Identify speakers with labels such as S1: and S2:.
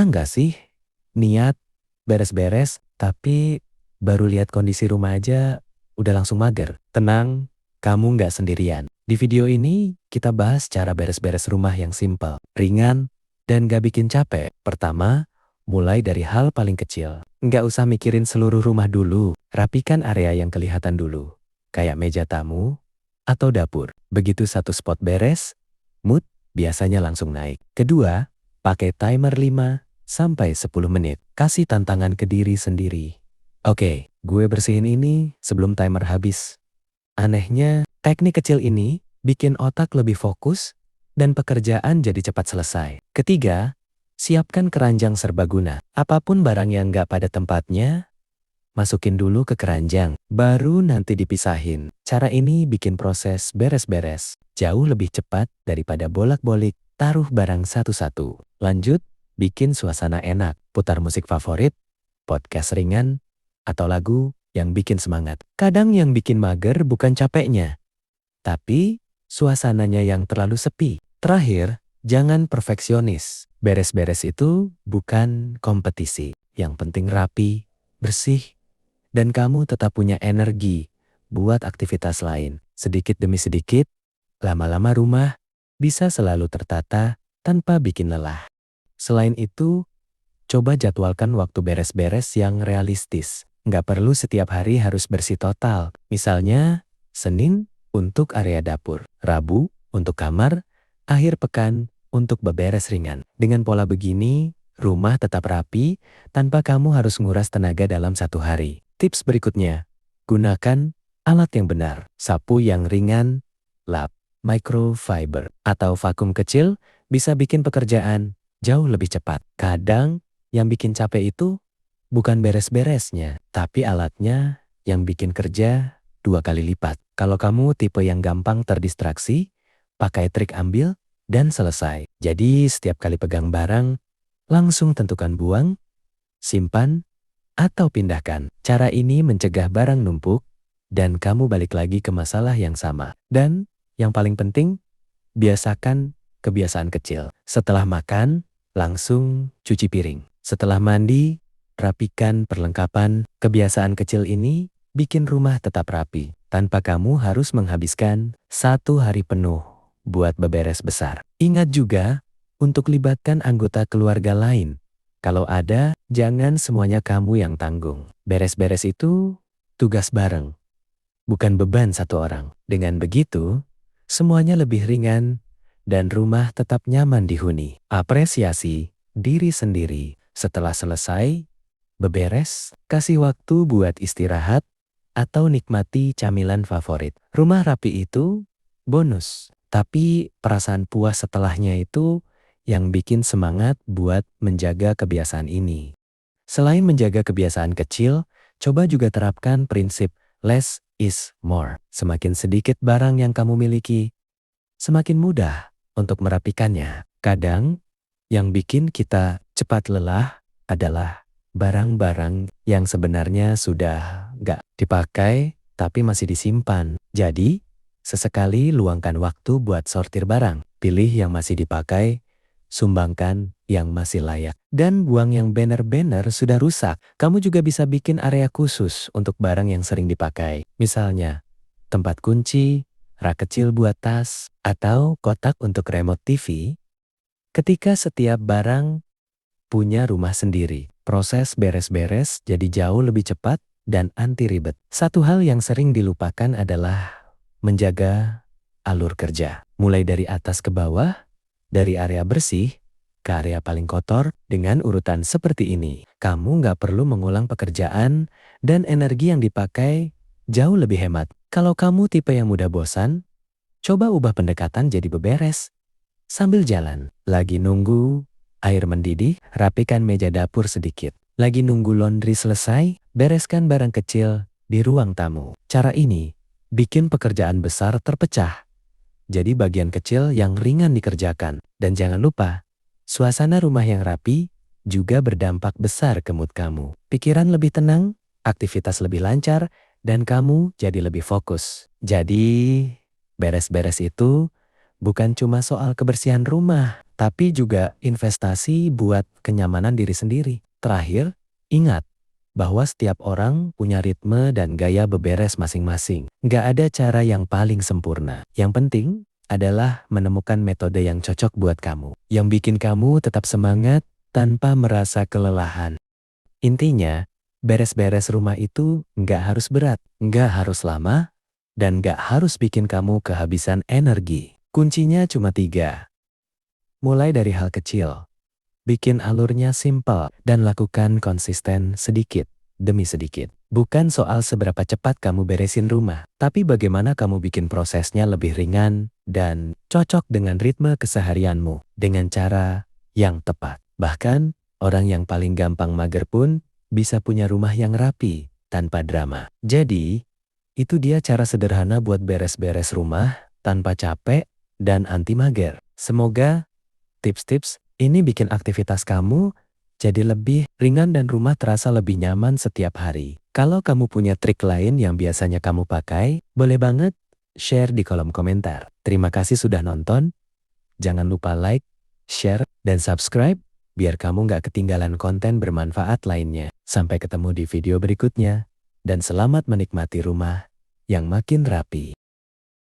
S1: Pernah nggak sih niat beres-beres tapi baru lihat kondisi rumah aja udah langsung mager? Tenang, kamu nggak sendirian. Di video ini kita bahas cara beres-beres rumah yang simpel, ringan, dan gak bikin capek. Pertama, mulai dari hal paling kecil. Nggak usah mikirin seluruh rumah dulu. Rapikan area yang kelihatan dulu, kayak meja tamu atau dapur. Begitu satu spot beres, mood biasanya langsung naik. Kedua, pakai timer 5 sampai 10 menit. Kasih tantangan ke diri sendiri. Oke, gue bersihin ini sebelum timer habis. Anehnya, teknik kecil ini bikin otak lebih fokus dan pekerjaan jadi cepat selesai. Ketiga, siapkan keranjang serbaguna. Apapun barang yang nggak pada tempatnya, masukin dulu ke keranjang, baru nanti dipisahin. Cara ini bikin proses beres-beres jauh lebih cepat daripada bolak-balik taruh barang satu-satu. Lanjut, bikin suasana enak. Putar musik favorit, podcast ringan, atau lagu yang bikin semangat. Kadang yang bikin mager bukan capeknya, tapi suasananya yang terlalu sepi. Terakhir, jangan perfeksionis. Beres-beres itu bukan kompetisi. Yang penting rapi, bersih, dan kamu tetap punya energi buat aktivitas lain. Sedikit demi sedikit, lama-lama rumah bisa selalu tertata tanpa bikin lelah. Selain itu, coba jadwalkan waktu beres-beres yang realistis. Nggak perlu setiap hari harus bersih total. Misalnya, Senin untuk area dapur, Rabu untuk kamar, akhir pekan untuk beberes ringan. Dengan pola begini, rumah tetap rapi tanpa kamu harus nguras tenaga dalam satu hari. Tips berikutnya, gunakan alat yang benar. Sapu yang ringan, lap, microfiber, atau vakum kecil bisa bikin pekerjaan jauh lebih cepat. Kadang yang bikin capek itu bukan beres-beresnya, tapi alatnya yang bikin kerja 2 kali lipat. Kalau kamu tipe yang gampang terdistraksi, pakai trik ambil dan selesai. Jadi setiap kali pegang barang, langsung tentukan buang, simpan, atau pindahkan. Cara ini mencegah barang numpuk dan kamu balik lagi ke masalah yang sama. Dan yang paling penting, biasakan kebiasaan kecil. Setelah makan, langsung cuci piring. Setelah mandi, rapikan perlengkapan. Kebiasaan kecil ini bikin rumah tetap rapi tanpa kamu harus menghabiskan 1 hari penuh buat beberes besar. Ingat juga untuk libatkan anggota keluarga lain. Kalau ada, jangan semuanya kamu yang tanggung. Beres-beres itu tugas bareng, bukan beban satu orang. Dengan begitu, semuanya lebih ringan dan rumah tetap nyaman dihuni. Apresiasi diri sendiri. Setelah selesai beberes, kasih waktu buat istirahat atau nikmati camilan favorit. Rumah rapi itu bonus, tapi perasaan puas setelahnya itu yang bikin semangat buat menjaga kebiasaan ini. Selain menjaga kebiasaan kecil, coba juga terapkan prinsip less is more. Semakin sedikit barang yang kamu miliki, semakin mudah untuk merapikannya. Kadang, yang bikin kita cepat lelah adalah barang-barang yang sebenarnya sudah nggak dipakai tapi masih disimpan. Jadi, sesekali luangkan waktu buat sortir barang. Pilih yang masih dipakai, sumbangkan yang masih layak, dan buang yang benar-benar sudah rusak. Kamu juga bisa bikin area khusus untuk barang yang sering dipakai. Misalnya, tempat kunci, rak kecil buat tas, atau kotak untuk remote TV. Ketika setiap barang punya rumah sendiri, proses beres-beres jadi jauh lebih cepat dan anti ribet. Satu hal yang sering dilupakan adalah menjaga alur kerja. Mulai dari atas ke bawah, dari area bersih ke area paling kotor dengan urutan seperti ini. Kamu nggak perlu mengulang pekerjaan dan energi yang dipakai jauh lebih hemat. Kalau kamu tipe yang mudah bosan, coba ubah pendekatan jadi beberes. Sambil jalan, lagi nunggu air mendidih, rapikan meja dapur sedikit. Lagi nunggu laundry selesai, bereskan barang kecil di ruang tamu. Cara ini bikin pekerjaan besar terpecah jadi bagian kecil yang ringan dikerjakan. Dan jangan lupa, suasana rumah yang rapi juga berdampak besar ke mood kamu. Pikiran lebih tenang, aktivitas lebih lancar, dan kamu jadi lebih fokus. Jadi, beres-beres itu bukan cuma soal kebersihan rumah, tapi juga investasi buat kenyamanan diri sendiri. Terakhir, ingat bahwa setiap orang punya ritme dan gaya beberes masing-masing. Nggak ada cara yang paling sempurna. Yang penting adalah menemukan metode yang cocok buat kamu, yang bikin kamu tetap semangat tanpa merasa kelelahan. Intinya, beres-beres rumah itu nggak harus berat, nggak harus lama, dan nggak harus bikin kamu kehabisan energi. Kuncinya cuma 3. Mulai dari hal kecil, bikin alurnya simpel, dan lakukan konsisten sedikit demi sedikit. Bukan soal seberapa cepat kamu beresin rumah, tapi bagaimana kamu bikin prosesnya lebih ringan dan cocok dengan ritme keseharianmu dengan cara yang tepat. Bahkan, orang yang paling gampang mager pun bisa punya rumah yang rapi tanpa drama. Jadi, itu dia cara sederhana buat beres-beres rumah tanpa capek dan anti mager. Semoga tips-tips ini bikin aktivitas kamu jadi lebih ringan dan rumah terasa lebih nyaman setiap hari. Kalau kamu punya trik lain yang biasanya kamu pakai, boleh banget share di kolom komentar. Terima kasih sudah nonton. Jangan lupa like, share, dan subscribe biar kamu nggak ketinggalan konten bermanfaat lainnya. Sampai ketemu di video berikutnya. Dan selamat menikmati rumah yang makin rapi.